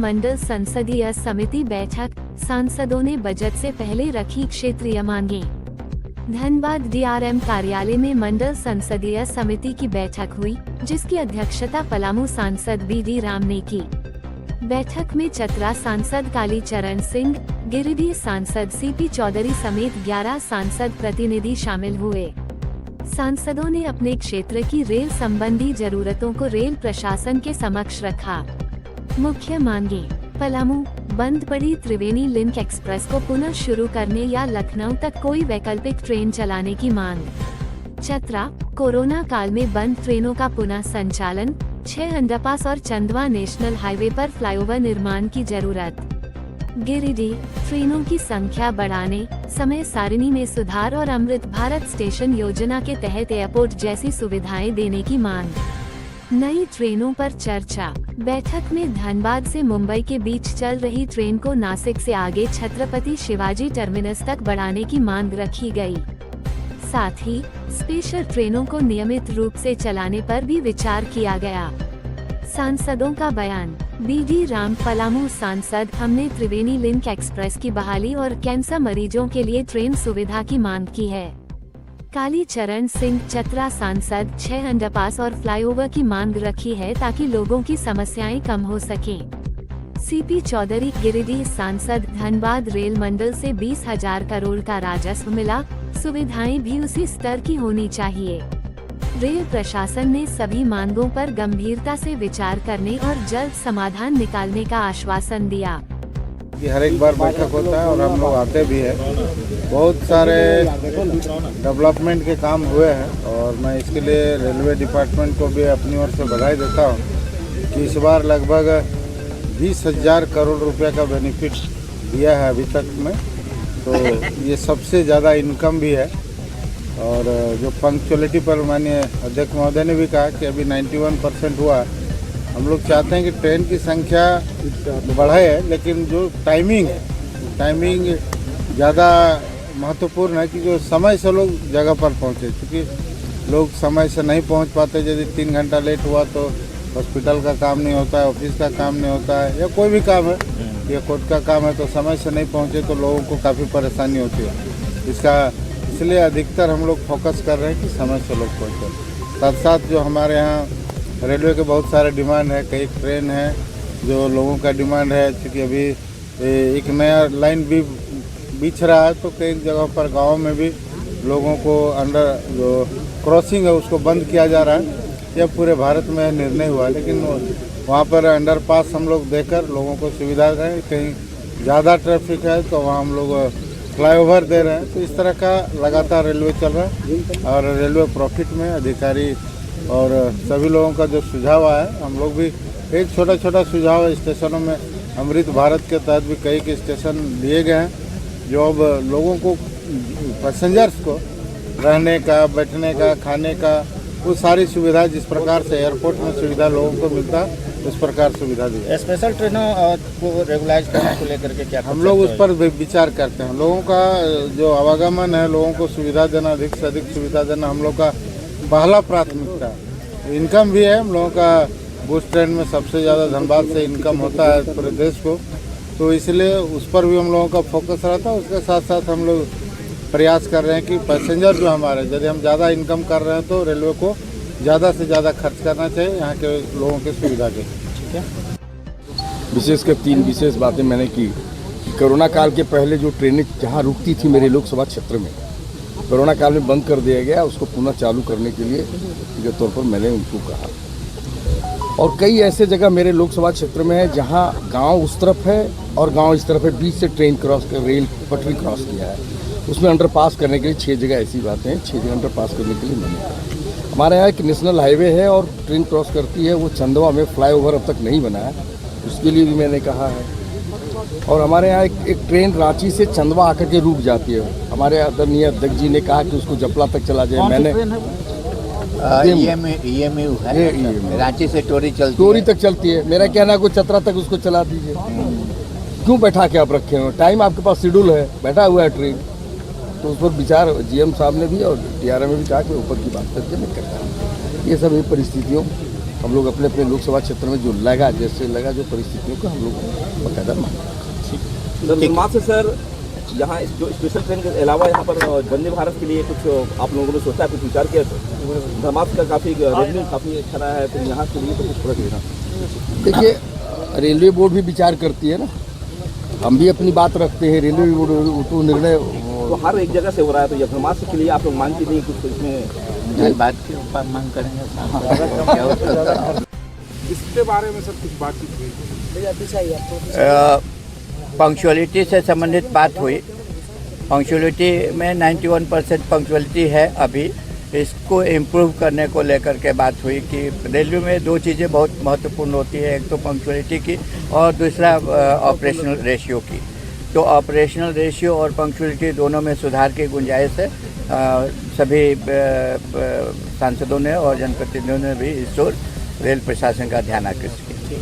मंडल संसदीय समिति बैठक, सांसदों ने बजट से पहले रखी क्षेत्रीय मांगें। धनबाद डीआरएम कार्यालय में मंडल संसदीय समिति की बैठक हुई, जिसकी अध्यक्षता पलामू सांसद बी.डी. राम ने की। बैठक में चतरा सांसद कालीचरण सिंह, गिरिडीह सांसद सी.पी. चौधरी समेत 11 सांसद प्रतिनिधि शामिल हुए। सांसदों ने अपने क्षेत्र की रेल संबंधी जरूरतों को रेल प्रशासन के समक्ष रखा। मुख्य मांगे: पलामू बंद पड़ी त्रिवेणी लिंक एक्सप्रेस को पुनः शुरू करने या लखनऊ तक कोई वैकल्पिक ट्रेन चलाने की मांग। चतरा कोरोना काल में बंद ट्रेनों का पुनः संचालन, 6 अंडरपास और चंदवा नेशनल हाईवे पर फ्लाईओवर निर्माण की जरूरत। गिरिडीह ट्रेनों की संख्या बढ़ाने, समय सारिणी में सुधार और अमृत भारत स्टेशन योजना के तहत एयरपोर्ट जैसी सुविधाएं देने की मांग। नई ट्रेनों पर चर्चा। बैठक में धनबाद से मुंबई के बीच चल रही ट्रेन को नासिक से आगे छत्रपति शिवाजी टर्मिनस तक बढ़ाने की मांग रखी गई। साथ ही स्पेशल ट्रेनों को नियमित रूप से चलाने पर भी विचार किया गया। सांसदों का बयान। बी.डी. राम पलामू सांसद, हमने त्रिवेणी लिंक एक्सप्रेस की बहाली और कैंसर मरीजों के लिए ट्रेन सुविधा की मांग की है। कालीचरण सिंह चतरा सांसद, 6 अंडरपास और फ्लाईओवर की मांग रखी है ताकि लोगों की समस्याएं कम हो सकें। सी.पी. चौधरी गिरिडीह सांसद, धनबाद रेल मंडल से 20,000 करोड़ का राजस्व मिला, सुविधाएं भी उसी स्तर की होनी चाहिए। रेल प्रशासन ने सभी मांगों पर गंभीरता से विचार करने और जल्द समाधान निकालने का आश्वासन दिया। कि हर एक बार बैठक होता है और हम लोग आते भी हैं। बहुत सारे डेवलपमेंट के काम हुए हैं और मैं इसके लिए रेलवे डिपार्टमेंट को भी अपनी ओर से बधाई देता हूँ कि इस बार लगभग 20,000 करोड़ रुपए का बेनिफिट दिया है अभी तक में, तो ये सबसे ज़्यादा इनकम भी है। और जो पंक्चुअलिटी पर माननीय अध्यक्ष महोदय ने भी कहा कि अभी 91% हुआ। हम लोग चाहते हैं कि ट्रेन की संख्या बढ़े, लेकिन जो टाइमिंग है, टाइमिंग ज़्यादा महत्वपूर्ण है कि जो समय से लोग जगह पर पहुँचे, क्योंकि लोग समय से नहीं पहुँच पाते। यदि 3 घंटा लेट हुआ तो हॉस्पिटल का काम नहीं होता है, ऑफिस का काम नहीं होता है, या कोई भी काम है या कोर्ट का काम है, तो समय से नहीं पहुँचे तो लोगों को काफ़ी परेशानी होती है। इसलिए अधिकतर हम लोग फोकस कर रहे हैं कि समय से लोग पहुँचे। साथ साथ जो हमारे यहाँ रेलवे के बहुत सारे डिमांड है, कई ट्रेन है जो लोगों का डिमांड है, क्योंकि अभी एक नया लाइन भी बिछ रहा है, तो कई जगहों पर गाँव में भी लोगों को अंडर जो क्रॉसिंग है उसको बंद किया जा रहा है। यह पूरे भारत में निर्णय हुआ, लेकिन वहाँ पर अंडरपास हम लोग देकर लोगों को सुविधा दें। कहीं ज़्यादा ट्रैफिक है तो वहाँ हम लोग फ्लाईओवर दे रहे हैं। तो इस तरह का लगातार रेलवे चल रहा है और रेलवे प्रॉफिट में अधिकारी और सभी लोगों का जो सुझाव आया, हम लोग भी एक छोटा छोटा सुझाव स्टेशनों में अमृत भारत के तहत भी कई स्टेशन दिए गए हैं, जो अब लोगों को पैसेंजर्स को रहने का, बैठने का, खाने का, वो सारी सुविधा जिस प्रकार से एयरपोर्ट में सुविधा लोगों को मिलता है उस प्रकार सुविधा दी। स्पेशल ट्रेनों को रेगुलाइज करने को लेकर के क्या हम लोग उस पर विचार करते हैं। लोगों का जो आवागमन है, लोगों को सुविधा देना, अधिक से अधिक सुविधा देना हम लोग का पहला प्राथमिकता है। इनकम भी है हम लोगों का। बूथ ट्रेन में सबसे ज़्यादा धनबाद से इनकम होता है पूरे देश को, तो इसलिए उस पर भी हम लोगों का फोकस रहता है। उसके साथ साथ हम लोग प्रयास कर रहे हैं कि पैसेंजर जो हमारे, यदि हम ज़्यादा इनकम कर रहे हैं तो रेलवे को ज़्यादा से ज़्यादा खर्च करना चाहिए यहाँ के लोगों के सुविधा के। ठीक है। विशेषकर 3 विशेष बातें मैंने की। कोरोना काल के पहले जो ट्रेनें जहाँ रुकती थी मेरे लोकसभा क्षेत्र में, कोरोना काल में बंद कर दिया गया, उसको पुनः चालू करने के लिए व्यक्तिगत तौर पर मैंने उनको कहा। और कई ऐसे जगह मेरे लोकसभा क्षेत्र में है जहाँ गांव उस तरफ है और गांव इस तरफ है, बीच से ट्रेन क्रॉस कर, रेल पटरी क्रॉस किया है, उसमें अंडरपास करने के लिए 6 जगह ऐसी बातें हैं, 6 जगह अंडरपास करने के लिए मैंने कहा। हमारे यहाँ एक नेशनल हाईवे है और ट्रेन क्रॉस करती है, वो चंदवा में फ्लाईओवर अब तक नहीं बना है, उसके लिए भी मैंने कहा है। और हमारे यहाँ एक ट्रेन रांची से चंदवा आकर के रुक जाती है। हमारे आदरणीय अध्यक्ष जी ने कहा कि उसको जपला तक चला जाए। मैंने EMU है, रांची से टोरी तक चलती है। मेरा कहना है को चतरा तक उसको चला दीजिए। क्यों बैठा के आप रखे हो? टाइम आपके पास शेड्यूल है, बैठा हुआ है ट्रेन, तो उस पर विचार GM साहब ने भी और DRM में भी कहा कि ऊपर की बात करके मैं करता हूँ। ये सब परिस्थितियों हम लोग अपने अपने लोकसभा क्षेत्र में जो लगा जैसे लगा जो परिस्थितियों का हम लोग बाकायदा माना। सर निर्माण से सर यहाँ जो स्पेशल ट्रेन के अलावा यहाँ पर वंदे भारत के लिए कुछ आप लोगों ने सोचा है, कुछ विचार किया सर? धर्मार्थ का काफ़ी रेवेन्यू काफ़ी अच्छा रहा है, तो यहाँ के लिए तो कुछ फर्क लेना। देखिए रेलवे बोर्ड भी विचार करती है ना, हम भी अपनी बात रखते हैं, रेलवे बोर्ड तो निर्णय तो हर एक जगह से हो रहा है, तो यह धर्मार्थ के लिए आप लोग मांगते नहीं कुछ इसमें बात के ऊपर मांग करेंगे। इसके बारे में सब कुछ बातचीत हुई? पंक्चुअलिटी से संबंधित बात हुई। पंक्चुअलिटी में 91% पंक्चुअलिटी है अभी, इसको इम्प्रूव करने को लेकर के बात हुई कि रेलवे में दो चीज़ें बहुत महत्वपूर्ण होती है, एक तो पंक्चुअलिटी की और दूसरा ऑपरेशनल रेशियो की। तो ऑपरेशनल रेशियो और पंक्चुअलिटी दोनों में सुधार की गुंजाइश है। सभी सांसदों ने और जनप्रतिनिधियों ने भी इस ओर रेल प्रशासन का ध्यान आकृष्ट किया।